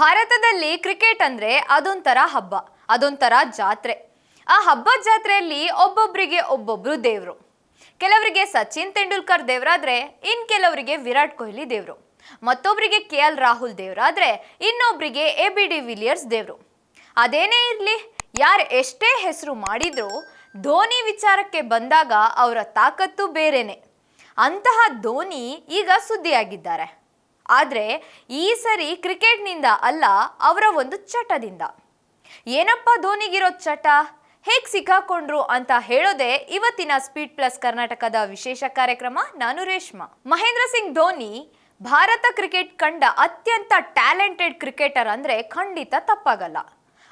ಭಾರತದಲ್ಲಿ ಕ್ರಿಕೆಟ್ ಅಂದ್ರೆ ಅದೊಂಥರ ಹಬ್ಬ, ಅದೊಂಥರ ಜಾತ್ರೆ. ಆ ಹಬ್ಬದ ಜಾತ್ರೆಯಲ್ಲಿ ಒಬ್ಬೊಬ್ಬರಿಗೆ ಒಬ್ಬೊಬ್ರು ದೇವ್ರು. ಕೆಲವರಿಗೆ ಸಚಿನ್ ತೆಂಡೂಲ್ಕರ್ ದೇವರಾದ್ರೆ ಇನ್ ಕೆಲವರಿಗೆ ವಿರಾಟ್ ಕೊಹ್ಲಿ ದೇವ್ರು, ಮತ್ತೊಬ್ಬರಿಗೆ KL ರಾಹುಲ್ ದೇವರಾದ್ರೆ ಇನ್ನೊಬ್ಬರಿಗೆ AB ಡಿ ವಿಲಿಯರ್ಸ್ ದೇವ್ರು. ಅದೇನೇ ಇರಲಿ, ಯಾರು ಎಷ್ಟೇ ಹೆಸರು ಮಾಡಿದ್ರು ಧೋನಿ ವಿಚಾರಕ್ಕೆ ಬಂದಾಗ ಅವರ ತಾಕತ್ತು ಬೇರೆನೆ. ಅಂತಹ ಧೋನಿ ಈಗ ಸುದ್ದಿಯಾಗಿದ್ದಾರೆ. ಆದರೆ ಈ ಸರಿ ಕ್ರಿಕೆಟ್ನಿಂದ ಅಲ್ಲ, ಅವರ ಒಂದು ಚಟದಿಂದ. ಏನಪ್ಪ ಧೋನಿಗಿರೋ ಚಟ, ಹೇಗೆ ಸಿಕ್ಕಾಕೊಂಡ್ರು ಅಂತ ಹೇಳೋದೇ ಇವತ್ತಿನ ಸ್ಪೀಡ್ ಪ್ಲಸ್ ಕರ್ನಾಟಕದ ವಿಶೇಷ ಕಾರ್ಯಕ್ರಮ. ನಾನು ರೇಷ್ಮಾ. ಮಹೇಂದ್ರ ಸಿಂಗ್ ಧೋನಿ ಭಾರತ ಕ್ರಿಕೆಟ್ ಕಂಡ ಅತ್ಯಂತ ಟ್ಯಾಲೆಂಟೆಡ್ ಕ್ರಿಕೆಟರ್ ಅಂದ್ರೆ ಖಂಡಿತ ತಪ್ಪಾಗಲ್ಲ.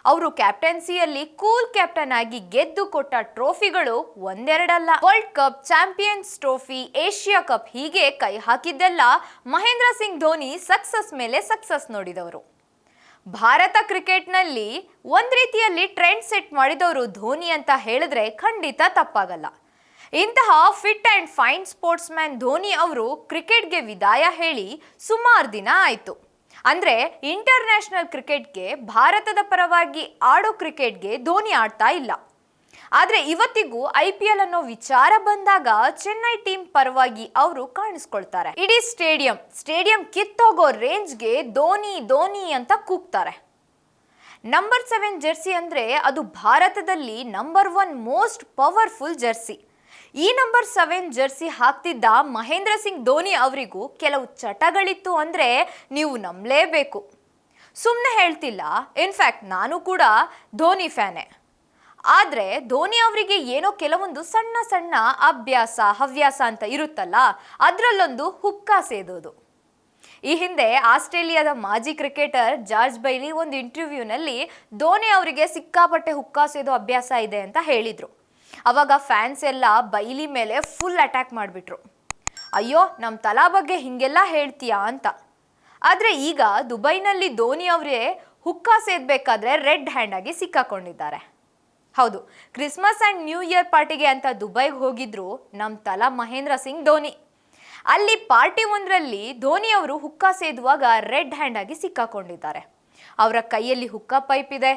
ಅವರು ಕ್ಯಾಪ್ಟನ್ಸಿಯಲ್ಲಿ ಕೂಲ್ ಕ್ಯಾಪ್ಟನ್ ಆಗಿ ಗೆದ್ದು ಕೊಟ್ಟ ಟ್ರೋಫಿಗಳು ಒಂದೆರಡಲ್ಲ. World cup, champions trophy, Asia cup ಹೀಗೆ ಕೈ ಹಾಕಿದ್ದೆಲ್ಲ ಮಹೇಂದ್ರ ಸಿಂಗ್ ಧೋನಿ ಸಕ್ಸಸ್ ಮೇಲೆ ಸಕ್ಸಸ್ ನೋಡಿದವರು. ಭಾರತ ಕ್ರಿಕೆಟ್ನಲ್ಲಿ ಒಂದ್ ರೀತಿಯಲ್ಲಿ ಟ್ರೆಂಡ್ ಸೆಟ್ ಮಾಡಿದವರು ಧೋನಿ ಅಂತ ಹೇಳಿದ್ರೆ ಖಂಡಿತ ತಪ್ಪಾಗಲ್ಲ. ಇಂತಹ fit and fine sports man Dhoni ಅವರು ಕ್ರಿಕೆಟ್ಗೆ ವಿದಾಯ ಹೇಳಿ ಸುಮಾರು ದಿನ ಆಯ್ತು. ಅಂದ್ರೆ ಇಂಟರ್ನ್ಯಾಷನಲ್ ಕ್ರಿಕೆಟ್ಗೆ, ಭಾರತದ ಪರವಾಗಿ ಆಡೋ ಕ್ರಿಕೆಟ್ಗೆ ಧೋನಿ ಆಡ್ತಾ ಇಲ್ಲ. ಆದ್ರೆ ಇವತ್ತಿಗೂ IPL ಅನ್ನೋ ವಿಚಾರ ಬಂದಾಗ ಚೆನ್ನೈ ಟೀಮ್ ಪರವಾಗಿ ಅವರು ಕಾಣಿಸ್ಕೊಳ್ತಾರೆ. ಇಡೀ ಸ್ಟೇಡಿಯಂ ಕಿತ್ತೋಗೋ ರೇಂಜ್ಗೆ ಧೋನಿ ಧೋನಿ ಅಂತ ಕೂಗ್ತಾರೆ. ನಂಬರ್ 7 ಜೆರ್ಸಿ ಅಂದ್ರೆ ಅದು ಭಾರತದಲ್ಲಿ ನಂಬರ್ 1 ಮೋಸ್ಟ್ ಪವರ್ಫುಲ್ ಜೆರ್ಸಿ. ಈ ನಂಬರ್ 7 ಜೆರ್ಸಿ ಹಾಕ್ತಿದ್ದ ಮಹೇಂದ್ರ ಸಿಂಗ್ ಧೋನಿ ಅವರಿಗೂ ಕೆಲವು ಚಟಗಳಿತ್ತು ಅಂದ್ರೆ ನೀವು ನಂಬಲೇಬೇಕು. ಸುಮ್ಮನೆ ಹೇಳ್ತಿಲ್ಲ, ಇನ್ಫ್ಯಾಕ್ಟ್ ನಾನು ಕೂಡ ಧೋನಿ ಫ್ಯಾನೇ. ಆದರೆ ಧೋನಿ ಅವರಿಗೆ ಏನೋ ಕೆಲವೊಂದು ಸಣ್ಣ ಸಣ್ಣ ಅಭ್ಯಾಸ ಹವ್ಯಾಸ ಅಂತ ಇರುತ್ತಲ್ಲ, ಅದರಲ್ಲೊಂದು ಹುಕ್ಕಾ ಸೇದೋದು. ಈ ಹಿಂದೆ ಆಸ್ಟ್ರೇಲಿಯಾದ ಮಾಜಿ ಕ್ರಿಕೆಟರ್ ಜಾರ್ಜ್ ಬೈಲಿ ಒಂದು ಇಂಟರ್ವ್ಯೂನಲ್ಲಿ ಧೋನಿ ಅವರಿಗೆ ಸಿಕ್ಕಾಪಟ್ಟೆ ಹುಕ್ಕಾ ಸೇದೋ ಅಭ್ಯಾಸ ಇದೆ ಅಂತ ಹೇಳಿದ್ರು. ಅವಾಗ ಫ್ಯಾನ್ಸ್ ಎಲ್ಲ ಬೈಲಿ ಮೇಲೆ ಫುಲ್ ಅಟ್ಯಾಕ್ ಮಾಡಿಬಿಟ್ರು. ಅಯ್ಯೋ, ನಮ್ಮ ತಲಾ ಬಗ್ಗೆ ಹಿಂಗೆಲ್ಲ ಹೇಳ್ತೀಯಾ ಅಂತ. ಆದರೆ ಈಗ ದುಬೈನಲ್ಲಿ ಧೋನಿ ಅವರೇ ಹುಕ್ಕಾ ಸೇದಬೇಕಾದ್ರೆ ರೆಡ್ ಹ್ಯಾಂಡ್ ಆಗಿ ಸಿಕ್ಕಾಕೊಂಡಿದ್ದಾರೆ. ಹೌದು, ಕ್ರಿಸ್ಮಸ್ ಆ್ಯಂಡ್ ನ್ಯೂ ಇಯರ್ ಪಾರ್ಟಿಗೆ ಅಂತ ದುಬೈಗೆ ಹೋಗಿದ್ರು ನಮ್ಮ ತಲಾ ಮಹೇಂದ್ರ ಸಿಂಗ್ ಧೋನಿ. ಅಲ್ಲಿ ಪಾರ್ಟಿ ಒಂದರಲ್ಲಿ ಧೋನಿ ಅವರು ಹುಕ್ಕಾ ಸೇದುವಾಗ ರೆಡ್ ಹ್ಯಾಂಡ್ ಆಗಿ ಸಿಕ್ಕಾಕೊಂಡಿದ್ದಾರೆ. ಅವರ ಕೈಯಲ್ಲಿ ಹುಕ್ಕಾ ಪೈಪ್ ಇದೆ.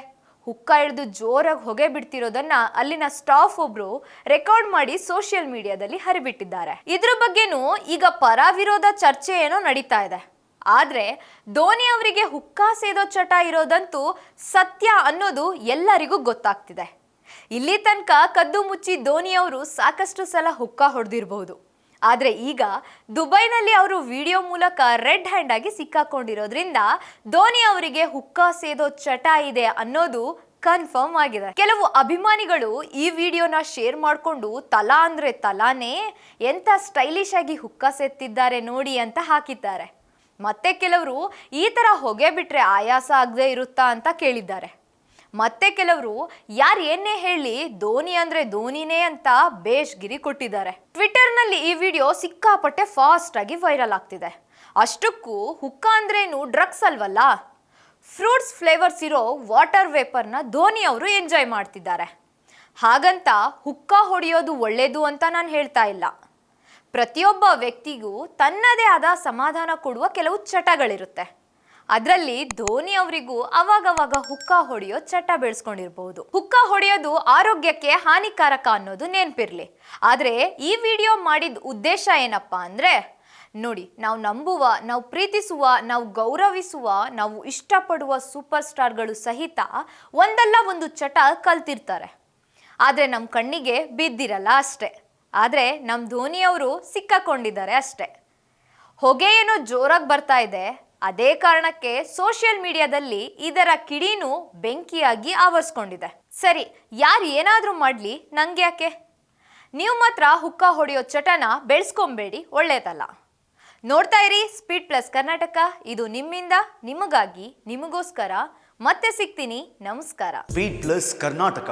ಹುಕ್ಕಾ ಹಿಡಿದು ಜೋರಾಗಿ ಹೊಗೆ ಬಿಡ್ತಿರೋದನ್ನ ಅಲ್ಲಿನ ಸ್ಟಾಫ್ ಒಬ್ರು ರೆಕಾರ್ಡ್ ಮಾಡಿ ಸೋಷಿಯಲ್ ಮೀಡಿಯಾದಲ್ಲಿ ಹರಿಬಿಟ್ಟಿದ್ದಾರೆ. ಇದ್ರ ಬಗ್ಗೆನೂ ಈಗ ಪರ ವಿರೋಧ ಚರ್ಚೆ ಏನೋ ನಡೀತಾ ಇದೆ. ಆದ್ರೆ ಧೋನಿ ಅವರಿಗೆ ಹುಕ್ಕಾ ಸೇದೋ ಚಟ ಇರೋದಂತೂ ಸತ್ಯ ಅನ್ನೋದು ಎಲ್ಲರಿಗೂ ಗೊತ್ತಾಗ್ತಿದೆ. ಇಲ್ಲಿ ತನಕ ಕದ್ದು ಮುಚ್ಚಿ ಧೋನಿ ಅವರು ಸಾಕಷ್ಟು ಸಲ ಹುಕ್ಕಾ ಹೊಡೆದಿರಬಹುದು. ಆದರೆ ಈಗ ದುಬೈನಲ್ಲಿ ಅವರು ವಿಡಿಯೋ ಮೂಲಕ ರೆಡ್ ಹ್ಯಾಂಡ್ ಆಗಿ ಸಿಕ್ಕಾಕೊಂಡಿರೋದ್ರಿಂದ ಧೋನಿ ಅವರಿಗೆ ಹುಕ್ಕಾ ಸೇದೋ ಚಟ ಇದೆ ಅನ್ನೋದು ಕನ್ಫರ್ಮ್ ಆಗಿದೆ. ಕೆಲವು ಅಭಿಮಾನಿಗಳು ಈ ವಿಡಿಯೋನ ಶೇರ್ ಮಾಡಿಕೊಂಡು ತಲಾ ಅಂದ್ರೆ ತಲಾನೇ, ಎಂತ ಸ್ಟೈಲಿಶ್ ಆಗಿ ಹುಕ್ಕಾ ಸೇದ್ತಿದ್ದಾರೆ ನೋಡಿ ಅಂತ ಹಾಕಿದ್ದಾರೆ. ಮತ್ತೆ ಕೆಲವರು ಈ ತರ ಹೊಗೆ ಬಿಟ್ರೆ ಆಯಾಸ ಆಗದೆ ಇರುತ್ತಾ ಅಂತ ಕೇಳಿದ್ದಾರೆ. ಮತ್ತೆ ಕೆಲವರು ಯಾರು ಏನೇ ಹೇಳಿ ಧೋನಿ ಅಂದ್ರೆ ಧೋನಿನೇ ಅಂತ ಬೇಷ್ಗಿರಿ ಕೊಟ್ಟಿದ್ದಾರೆ. ಟ್ವಿಟರ್ನಲ್ಲಿ ಈ ವಿಡಿಯೋ ಸಿಕ್ಕಾಪಟ್ಟೆ ಫಾಸ್ಟ್ ಆಗಿ ವೈರಲ್ ಆಗ್ತಿದೆ. ಅಷ್ಟಕ್ಕೂ ಹುಕ್ಕಾ ಅಂದ್ರೇನು ಡ್ರಗ್ಸ್ ಅಲ್ವಲ್ಲ, ಫ್ರೂಟ್ಸ್ ಫ್ಲೇವರ್ಸ್ ಇರೋ ವಾಟರ್ ವೇಪರ್ನ ಧೋನಿ ಅವರು ಎಂಜಾಯ್ ಮಾಡ್ತಿದ್ದಾರೆ. ಹಾಗಂತ ಹುಕ್ಕಾ ಹೊಡೆಯೋದು ಒಳ್ಳೇದು ಅಂತ ನಾನು ಹೇಳ್ತಾ ಇಲ್ಲ. ಪ್ರತಿಯೊಬ್ಬ ವ್ಯಕ್ತಿಗೂ ತನ್ನದೇ ಆದ ಸಮಾಧಾನ ಕೊಡುವ ಕೆಲವು ಚಟಗಳಿರುತ್ತೆ. ಅದರಲ್ಲಿ ಧೋನಿ ಅವರಿಗೂ ಅವಾಗವಾಗ ಹುಕ್ಕಾ ಹೊಡೆಯೋ ಚಟ ಬೆಳೆಸ್ಕೊಂಡಿರ್ಬಹುದು. ಹುಕ್ಕಾ ಹೊಡೆಯೋದು ಆರೋಗ್ಯಕ್ಕೆ ಹಾನಿಕಾರಕ ಅನ್ನೋದು ನೆನಪಿರ್ಲಿ. ಆದರೆ ಈ ವಿಡಿಯೋ ಮಾಡಿದ ಉದ್ದೇಶ ಏನಪ್ಪಾ ಅಂದ್ರೆ, ನೋಡಿ, ನಾವು ನಂಬುವ, ನಾವು ಪ್ರೀತಿಸುವ, ನಾವು ಗೌರವಿಸುವ, ನಾವು ಇಷ್ಟಪಡುವ ಸೂಪರ್ ಸ್ಟಾರ್ಗಳು ಸಹಿತ ಒಂದಲ್ಲ ಒಂದು ಚಟ ಕಲ್ತಿರ್ತಾರೆ. ಆದರೆ ನಮ್ಮ ಕಣ್ಣಿಗೆ ಬಿದ್ದಿರಲ್ಲ ಅಷ್ಟೇ. ಆದರೆ ನಮ್ಮ ಧೋನಿ ಅವರು ಸಿಕ್ಕಾಕೊಂಡಿದ್ದಾರೆ ಅಷ್ಟೇ. ಹೊಗೆ ಏನೋ ಜೋರಾಗಿ ಬರ್ತಾ ಇದೆ. ಅದೇ ಕಾರಣಕ್ಕೆ ಸೋಷಿಯಲ್ ಮೀಡಿಯಾದಲ್ಲಿ ಇದರ ಕಿಡಿನೂ ಬೆಂಕಿಯಾಗಿ ಆವರಿಸ್ಕೊಂಡಿದೆ. ಸರಿ, ಯಾರು ಏನಾದರೂ ಮಾಡಲಿ, ನಂಗೆ ಯಾಕೆ? ನೀವು ಮಾತ್ರ ಹುಕ್ಕಾ ಹೊಡೆಯೋ ಚಟನ ಬೆಳೆಸ್ಕೊಂಬೇಡಿ, ಒಳ್ಳೇದಲ್ಲ. ನೋಡ್ತಾ ಇರಿ ಸ್ಪೀಡ್ ಪ್ಲಸ್ ಕರ್ನಾಟಕ. ಇದು ನಿಮ್ಮಿಂದ ನಿಮಗಾಗಿ, ನಿಮಗೋಸ್ಕರ. ಮತ್ತೆ ಸಿಗ್ತೀನಿ. ನಮಸ್ಕಾರ. Speed plus Karnataka.